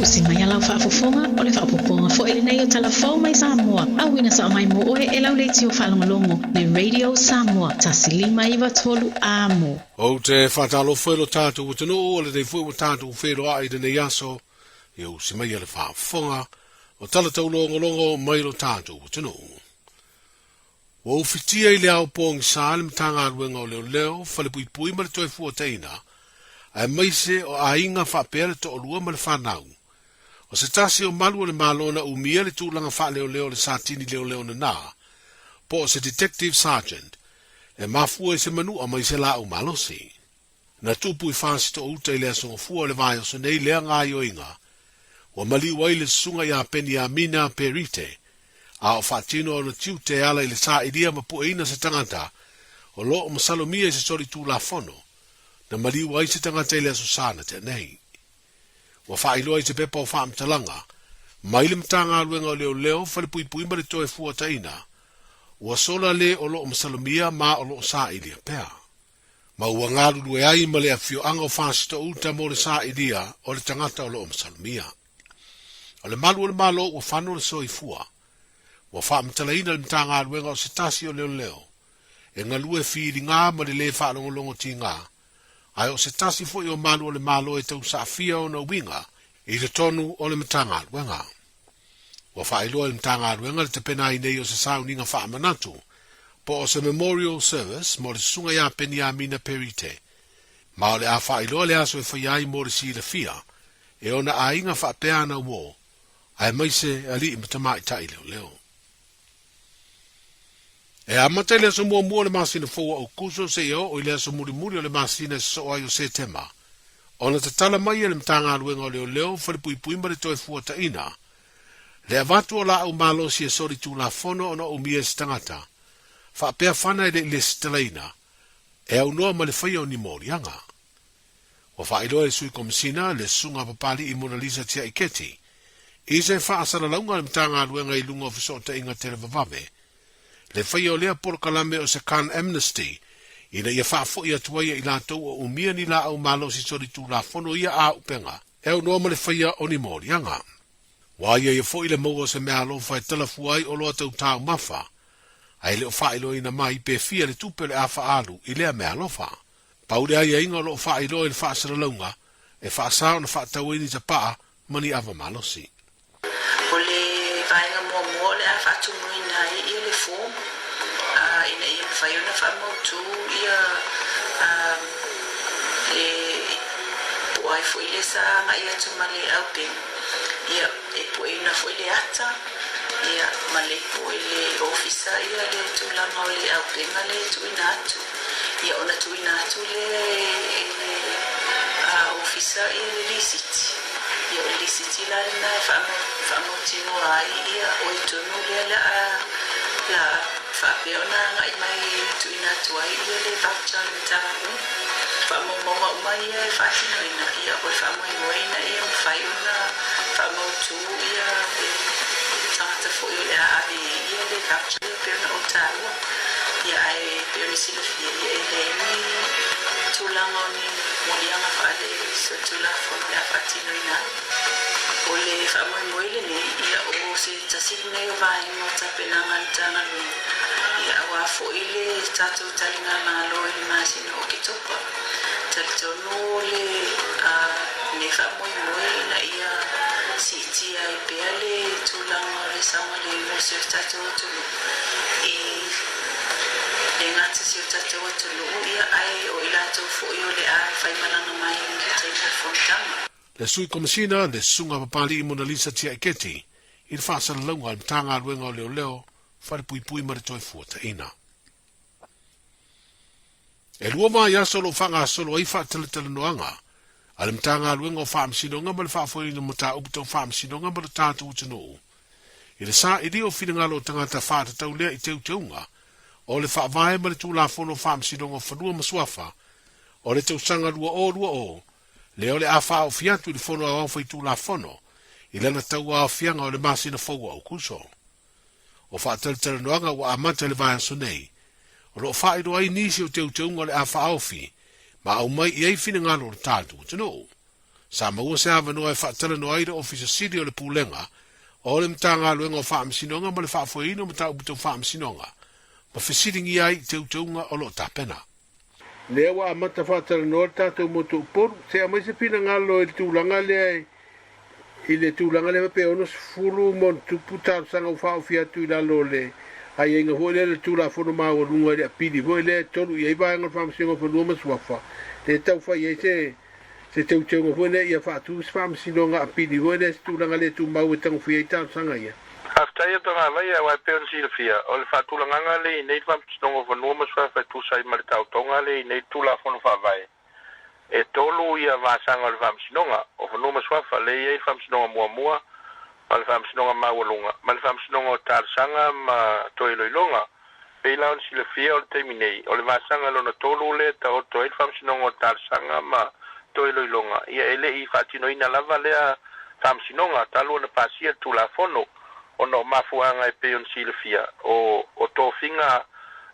Usi mai alau whaafofonga o le whaapoponga fo ele nei o Tala Fou Mai Samoa. Awina sa o mai mo oe e lau leiti o whalongolongo le Radio Samoa. Tasilima iwa tolu amo. O te whatalo whelo tātou utano o le dei fweo tātou whelo ai de nei aso. E usi mai ale whaafonga o tala tau longo mai lo tātou utano. O ufitia i le au pōngi sāle mtanga aruenga o leo whale pui ma le toi fua teina. Ai maise o a inga whapere to o lua ma le whanau. O se tasi o malu o le malona umia le tūlanga wha leo le sātini leo na nā. Po o se detective sergeant. E mafua e se manu a maise la o malosi. Na tupu i whāsi to uta i lea songa fua le vai o so nei lea ngā ioinga. O mali wai le sunga i a peni a mina perite. A o whaatino o na tiu te ala i le sā idia ma pu eina se tangata. O lo o masalomia i se sori tū la fono. Na mali wai se tangata i lea so sāna te nei. Wa whaailoa i te pepa o whaamtalanga. Maile mtanga aluenga o leo whale pui ma le toe fua taina. Ua sola le o lo o masalomia ma o lo o sā idia pea. Ma ua ngāru lue ai ma le a fio anga o whaasito uta mo le sā idia o le tangata o lo o masalomia. O le malu o le malo ua whano le soi fua. Ua whaamtalaina le mtanga aluenga o se tasi o leo. E ngalue whiri ngā ma le le whaalongolongo ti ngā. Ai o se tasi fo i o malu o le malo e tau saafia o na winga i le tonu o le mtanga aluenga. Ua whaailoa le mtanga aluenga le te pena i nei o se sauninga whaamanatu po o se memorial service mo le sunga ia peni a mina perite. Ma o le a whaailoa le aso e whaiai mo le si le fia e o na a inga whaapea na umo ai maise ali i matama i tai leo. E amata le aso mua le masina fōa o kuso se io o le aso muri o le masina so ai o se tema. O na te tala mai e le mtanga aluenga o leo whale pui ma le toi fua ta ina. Le avatu o la au malo si e sori tu la fono o na umia se tangata. Whaapea whana i le stelaina. E au noa ma le whaia o ni morianga. O whaailoa e sui komisina le sunga papali i Mona Lisa tia i keti. I se whaasara launga le mtanga aluenga i lunga o fisota inga tele vavave. Le whaia o lea poro kalame o se kan amnesty, ina ia whaafo ia tuaia i la tau o umia ni la au malo si sori tu la fono ia a upenga, e au noa ma le whaia o ni morianga. Waia ia fo i le maua se mea alo whai Tala Fou ai o loa tau tau mafa, ai le o whailo ina mai pe fia le tupe le afa alu i lea mea alofa. Paude ai inga o lo whailo i le whaasara launga, e whaasao na whaatau ini ta paa mani ava malosi. O le vainga mua le a whaatumuina i le form. Ina ia whaiona whamautu ia le puai fo i le sa ngai atu ma le auping. Ia e puina fo i le ata. Ia ma le po i le ofisa ia le tūlanga o le aupinga le tuina atu. Ia ona tuina atu le ofisa ia le lisiti. Ia o lisiti la na whamautino ai ia o i tonu le la whapeona ngai mai tuina tuai ia le voucher le tāu. Whamomonga umai ia e whaatinoina ia o whamoimoina ia mwhaiona whamautu ia e tangata fo i le aari ia le voucher ia peona o tāu. Ia ai peona sila fia ia e le ni tūlanga o ni molianga whaale so tūla whono le a whaatinoina. O le whamoimoile ni ia o se tasiri nei o vainga ta penanga ni tanga lui. Ia awa fo ile tātou talinga malo i masina o ki topa. Talitono le ne whamoimoe na ia si tia i pea le tūlanga le saunga le museo tātou atulu. Le ngata si o tātou atulu ia ai o ilatou fo i o le a whaimalanga mai ki teina fontama. Le sui komisina le sunga papali i Mona Lisa tia i keti, i le whaasara launga i mtanga aluenga o leo, whare pui ma le toi fuata ina. E lua mai aso lo whanga solo ai whaatele noanga, a le mtanga aluenga o whaamsinonga ma le whaafoina mata upita o whaamsinonga ma le tātu utanoo. I le sā ili o whingalo tangata whaatatau lea i teuteunga, o le whaavae ma le tūlafono whaamsinonga whanua masuafa, o le tausanga lua o, le ole a wha o fiatu i le whono a whai tū la whono, i lana tau a fianga o le masina whaua o kuso. O wha talitara noanga wa a mata le vaya sonei, o lo wha iro ai nisi o teuteunga le a wha au fi, ma au mai i ei fina ngalo o tātu, tino. sa maua se ava noa e whaatala no aira ofisa siri o le pūlenga, o le mtanga luenga o whaamsinonga ma le whaafuaina o mtau butau whaamsinonga, ma whisiringi ai te utaunga o lo tapena. Lea wa amata whaatala noa tātou motu uporu, se a maise pina ngalo e tūlanga lea i le tūlanga lea pe onos furu mon tupu tāru sanga u whaofia tu i lalo le ai inga hoi le tūla whono maa o runga le apiri, hoi le tolu i eiva enga whaamsinonga whanua masuafa, le tau whai ei se te uteunga hoi le ia whaatu se whaamsinonga apiri, hoi le tūlanga le tū mau e tangu whia i tāru sanga ia. Aftai panga vai a wai peon silfia o le fatulanga le nei famsinonga vanua masuafa tu sai mal tautonga le nei tula fono fa vai e tolu ia vasanga le famsinonga o vanua masuafa le ia famsinonga mua o le famsinonga mawalunga mal famsinonga o tarsanga ma toiloilonga pe laun silfia o le terminei o le vasanga lona tolu le ta o toi famsinonga o tarsanga ma toiloilonga ia ele I fatino ina lava le famsinonga talu na pasia tula fono ono mafuanga e peon silfia o tofinga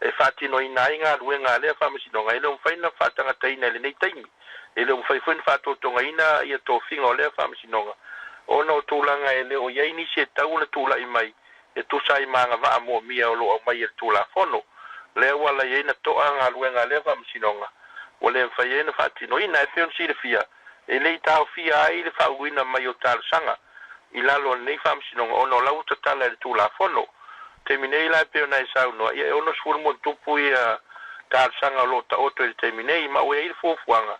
e fatino inainga luenga le famsinonga ele umfaina fatanga taina le nei taimi ele umfaifun fato tonga ina ia tofinga o le famsinonga ono tulanga ele o yaini se taula tula imai e tusai manga va mo mia o lo mai e tula fono le wala yaina toanga luenga le famsinonga o le mfaina fatino ina e peon silfia ele taofia ai le fauina mai o tal sanga I lalo nei famsinonga ono lau tatala le tula fono terminei la pe ona sau no ia ono sfur mo tupu ia tar sanga lo ta oto il terminei ma o il fofuanga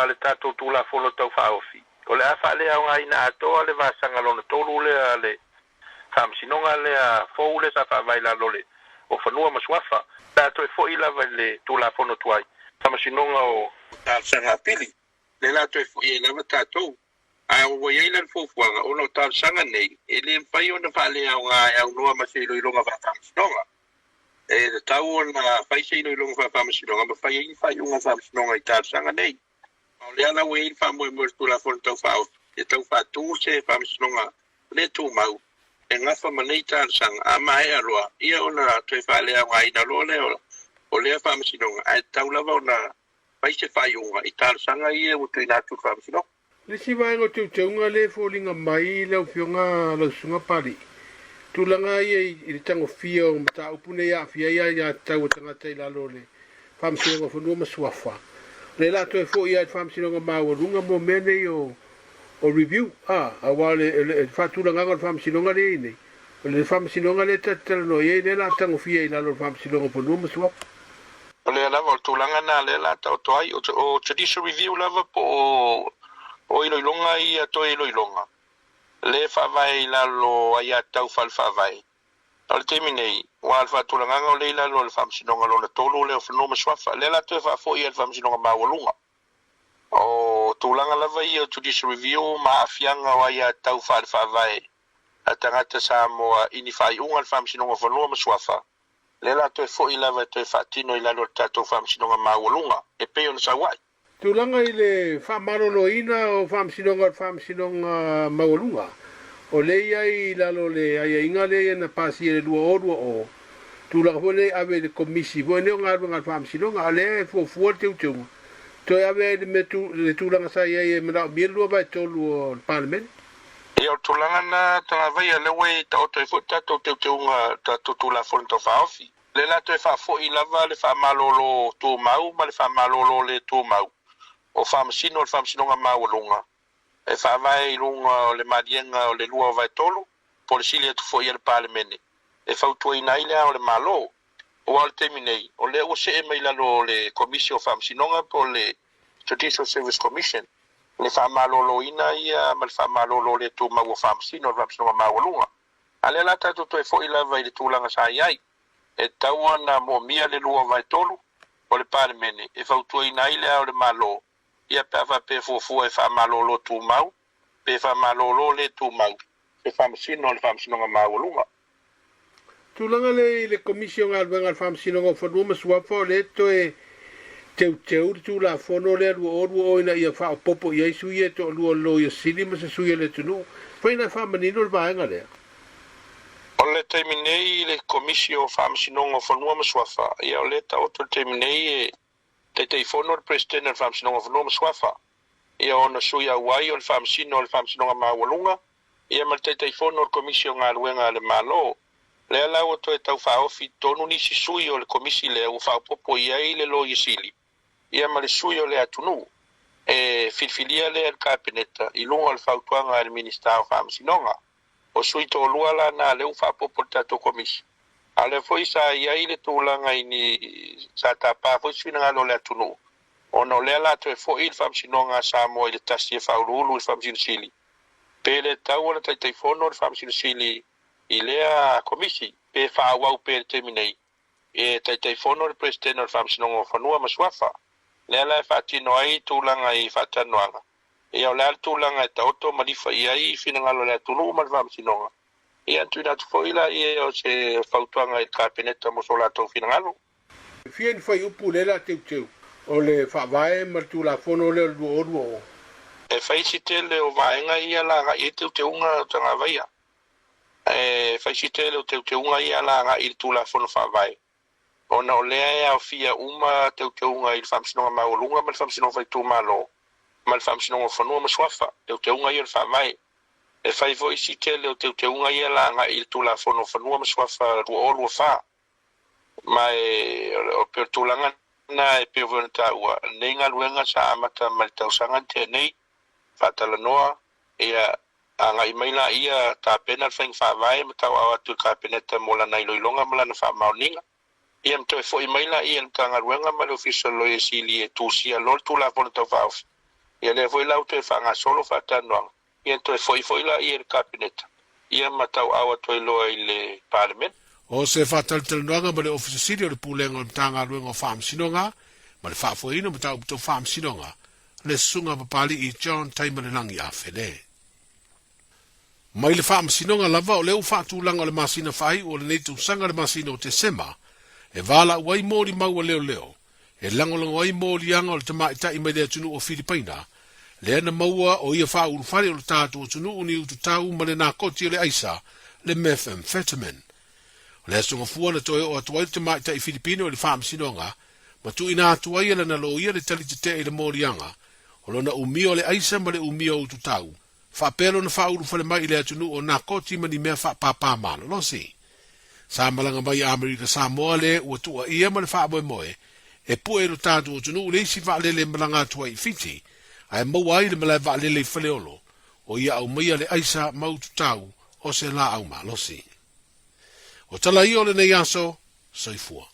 le tato tula fono tau faofi o le afa le nga ina ato le va sanga lo tolu le famsinonga le fo le sa fa vai la lole o fanua maswafa tato e fo ila le tula fono tuai famsinonga o tar sanga pili le la to e fo ila tato ai o ia ile fofuanga o no tar sanga nei ele mpai ona fale au noa masilo ilonga va famsinonga e tau na fai se ilonga va famsinonga ma fai unga famsinonga I tar sanga nei o le ala we fa mo tu la fon tau fa e tau fa tu se famsinonga le tu mau e ngafa manei tar sanga ama e aloa ia ona te fale au ai na lo le o le famsinonga ai tau lava ona fai se fai unga I tar sanga ia o tu ina tu famsinonga le si vaenga te uteunga le fōlinga mai lau fionga lau sunga pari. Tūlanga ia I le tango fia o mata upune ia fia ia tau tangata I lalo le whamsinonga whanua masuafa. Le lato e fō ia whamsinonga mawarunga mo mene o review. A wale whatūlanga o whamsinonga le ine. Le whamsinonga le tatara no ia le la tango fia I lalo whamsinonga whanua masuafa. O le lava o tūlanga na le la tau toai o judicial review lava po o iloilonga I ato iloilonga. Le whawai lalo ai atau whalwhawai. O le teminei, wa alfa tulanganga o le lalo le whamsinonga lo na tolu le o whanua maswafa. Le la tue whafo I al whamsinonga mawalunga. O tulanga lava I o judicial review ma afianga o ai atau whalwhawai. A tangata Samoa ini whai unga al whamsinonga whanua maswafa. Le la tue fo I lava tue whatino I lalo tato whamsinonga mawalunga. E peo na sawai. Tūlanga I le whamaroloina o whamsinonga mawalunga. O le iai lalo le aia inga le na pasi le lua orua o. Tūlanga ho le ave le komisi. Ho ne o ngā runga whamsinonga a le fuafua te utunga. Toi ave le tūlanga sa iai e mera mia lua vai tolu o parliament. E o tūlanga na tanga vai a le wei ta oto e futa tau te utunga ta tutula fonto whaofi. Le la toi whafo I lava le whamalolo tū mau ma le whamalolo le tū mau. O whamasino o le whamsinonga mawalunga. E whawai lunga o le marienga o le lua o vai tolu, po le sili atu fo I le parlemene. E whautua I nailea o le malo, o al teminei, o le o se e mai lalo o le komisi o whamsinonga po le Judicial Service Commission. Le whamalolo ina ia, ma le whamalolo le tu mau o whamsino o le whamsinonga mawalunga. A le lata tu e fo I lava I le tūlanga sa iai. E taua na mo mia le lua o vai tolu, o le parlemene. E whautua I nailea o le malo. Ia pe afa pe fuafua e whamalolo tū mau, pe whamalolo le tū mau, pe whamsino le whamsinonga mawalunga. Tūlanga le komisi o ngā ruenga whamsinonga whanua masuafa o le to e teu tū la whono le alua orua o ina ia wha o popo I aisu ia to alua lo ia sili ma se suia le tunu. Whaina whamanino le vaenga lea. O le teiminei le komisi o whamsinonga whanua masuafa, ia o le ta oto teiminei e te teifono le presidente al whamsinonga whanua masuafa. ia ona sui au ai o le whaamsinoga mawalunga, ia ma le teifono o le komisi o ngā luenga le malo, le alau to e tau whaofi tonu nisi sui o le komisi le u whaopopo i le lo i sili. Ia ma le sui o le atunu, e filfilia le al kabineta, i lunga o le whautuanga le minista o whaamsinoga, o sui to lua la na le u whaopopo tato komisi. A le foi sa i le tūlanga i ni sa tapa, foi sui nga lo le atunu. Ono le ala to e fo il whaamsinoga Samoa i le tasi e whaurulu i whaamsinosili. Pe le tau o le teifono o le whaamsinosili i lea komisi, pe whaawau pe le teminei. E teifono o le presidente o le whaamsinoga o whanua masuafa. Le ala e whaatino ai tūlanga i whaatanoanga. E au le ala tūlanga e taoto malifa i ai whinangalo le atunu ma le whaamsinoga. E antu ina tufoila i e o se whautuanga i kabineta mo so latou whinangalo. Fia ni whai upu le la teu. O le whaavae ma tu la fono le luo. E whaisite le o vaenga ia la i te unga tanga vaia. E whaisite le o te unga ia la i tu la fono whaavae. Ona o lea e au fia uma te unga i le whamsinoga maulunga ma le whamsinoga whaitu malo. Ma le whamsinoga whanua maswafa. Te unga i le whaavae. E whai vo isite le o te unga ia la i tu la fono whanua maswafa rua wha. Ma e o per tūlanga na e pe vona taua nei ngā luenga sa amata mai tausanga tenei whatalanoa ia anga i maila ia ta pena whaing whaavae ma tau awa tu kabineta mola nai loilonga mala na whaamauninga ia mto e fo i maila ia mta ngā luenga ma le official lo e sili e tūsia lor tu la vona tau whaofi ia le foi lau te whaanga solo whaatanoanga ia mto e fo i la ia le kabineta ia ma tau awa toi loa i le parliament. O se whatalanoanga ma le official sili o le pūlenga o mtanga luenga o whaamsinoga ma le whaafoina ma tau mto whaamsinoga le sunga papali i John Taimarelangi a whene. Mai le whaamsinoga lava o leu whaatūlanga o le masina whai o le neitu sanga le masina o te sema e wala uai mōri maua leo e langolongo ai mōri anga o le tamaitai mai lea tunu o Filipaina le ana maua o ia whaurufare o le tātu o tunu uni utu tau ma le nākoti o le aisa le methamphetamine. O le asunga fua na toe o atuai le tamaitai Filipino o le whaamsinoga ma tu ina atuai ala na lo ia le tali te i le mōri anga o lona umio le aisa ma le umio utu tau. Whaapelo na whaurufare mai le atunu o nākoti ma ni mea whaapapa mana lo si. Sa malanga mai Amerika Samoa le ua tua ia ma le whaamoe moe, e pue lo tātu o tunu le isi whaalele malanga atua i fiti, ai maua le malai whaalele i whaleolo, o ia au maia le aisa mautu tau o se la au ma losi. O tala i o le nei aso, soifua.